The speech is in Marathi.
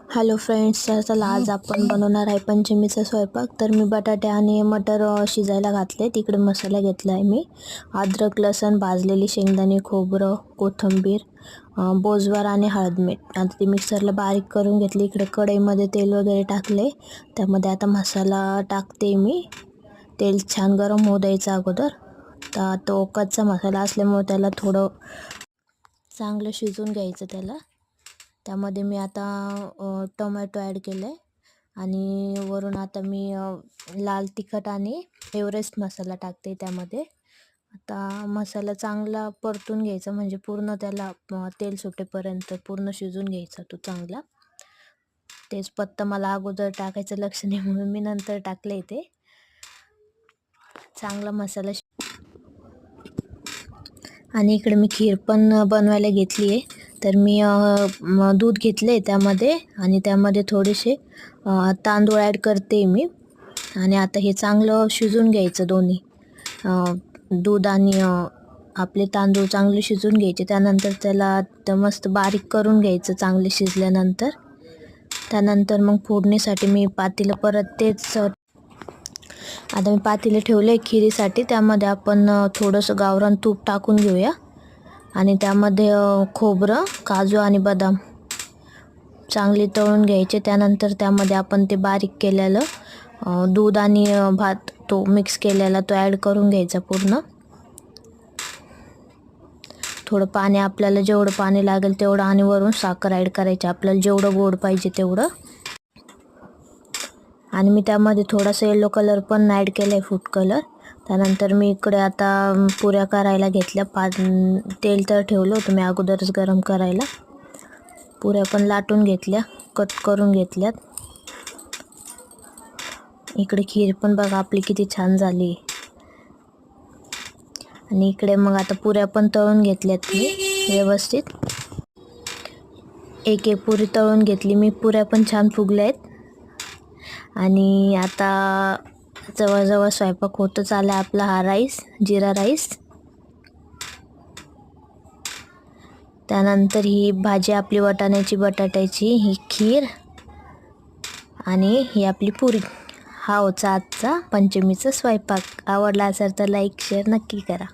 हॅलो फ्रेंड्स, तर चला आज आपण बनवणार आहे पंचमीचा स्वयंपाक. तर मी बटाटे आणि मटर शिजायला घातले. तिकडे मसाला घेतला आहे मी. अद्रक, लसूण, भाजलेली शेंगदाणे, खोबरं, कोथिंबीर, बोजवार आणि हळद, मीठ. आता ती मिक्सरला बारीक करून घेतली. इकडे कढईमध्ये तेल वगैरे टाकले. त्यामध्ये आता मसाला टाकते मी. तेल छान गरम होऊ द्यायचं अगोदर. तर तो कच्चा मसाला असल्यामुळे त्याला थोडं चांगलं शिजून घ्यायचं त्याला. त्यामध्ये मी आता टोमॅटो ॲड केलं आहे आणि वरून आता मी लाल तिखट आणि एव्हरेस्ट मसाला टाकते त्यामध्ये. आता मसाला चांगला परतून घ्यायचा, म्हणजे पूर्ण त्याला तेल सुटेपर्यंत पूर्ण शिजून घ्यायचा तो चांगला. तेच पत्ता मला अगोदर टाकायचं लक्ष नाही म्हणून मी नंतर टाकले. ते चांगला मसाला आणि इकडे मी खीर पण बनवायला घेतली आहे. तर मी दूध घेतले त्यामध्ये आणि त्यामध्ये थोडेसे तांदूळ ॲड करते मी. आणि आता हे चांगलं शिजून घ्यायचं दोन्ही, दूध आणि आपले तांदूळ चांगले शिजून घ्यायचे. त्यानंतर त्याला मस्त बारीक करून घ्यायचं चांगले शिजल्यानंतर. त्यानंतर मग फोडणीसाठी मी पातेलं परत तेच आता मी पातेलं ठेवलं आहे खिरीसाठी. त्यामध्ये आपण थोडंसं गावरान तूप टाकून घेऊया आणि त्यामध्ये खोबरं, काजू आणि बदाम चांगले तळून घ्यायचे. त्यानंतर त्यामध्ये आपण ते बारीक केलेलं दूध आणि भात तो मिक्स केलेला तो ॲड करून घ्यायचा पूर्ण. थोडं पाणी, आपल्याला जेवढं पाणी लागेल तेवढं, आणि वरून साखर ॲड करायची आपल्याला जेवढं गोड पाहिजे तेवढं. आणि मी त्यामध्ये थोडासा येलो कलर पण ॲड केला आहे, फूड कलर. त्यानंतर मी इकडे आता पुऱ्या करायला घेतल्या. तेल तर ठेवलं होतं मी अगोदरच गरम करायला. पुऱ्या पण लाटून घेतल्या, कट करून घेतल्यात. इकडे खीर पण बघा आपली किती छान झाली. आणि इकडे मग आता पुऱ्या पण तळून घेतल्यात मी व्यवस्थित. एक एक पुरी तळून घेतली मी. पुऱ्या पण छान फुगल्या आहेत. आणि आता जवळजवळ स्वयंपाक होतच आला आपला हा राईस, जिरा राईस. त्यानंतर ही भाजी आपली वाटाण्याची, बटाट्याची, ही खीर आणि ही आपली पुरी. हा होता आजचा पंचमीचा स्वयंपाक. आवडला असेल तर लाईक शेअर नक्की करा.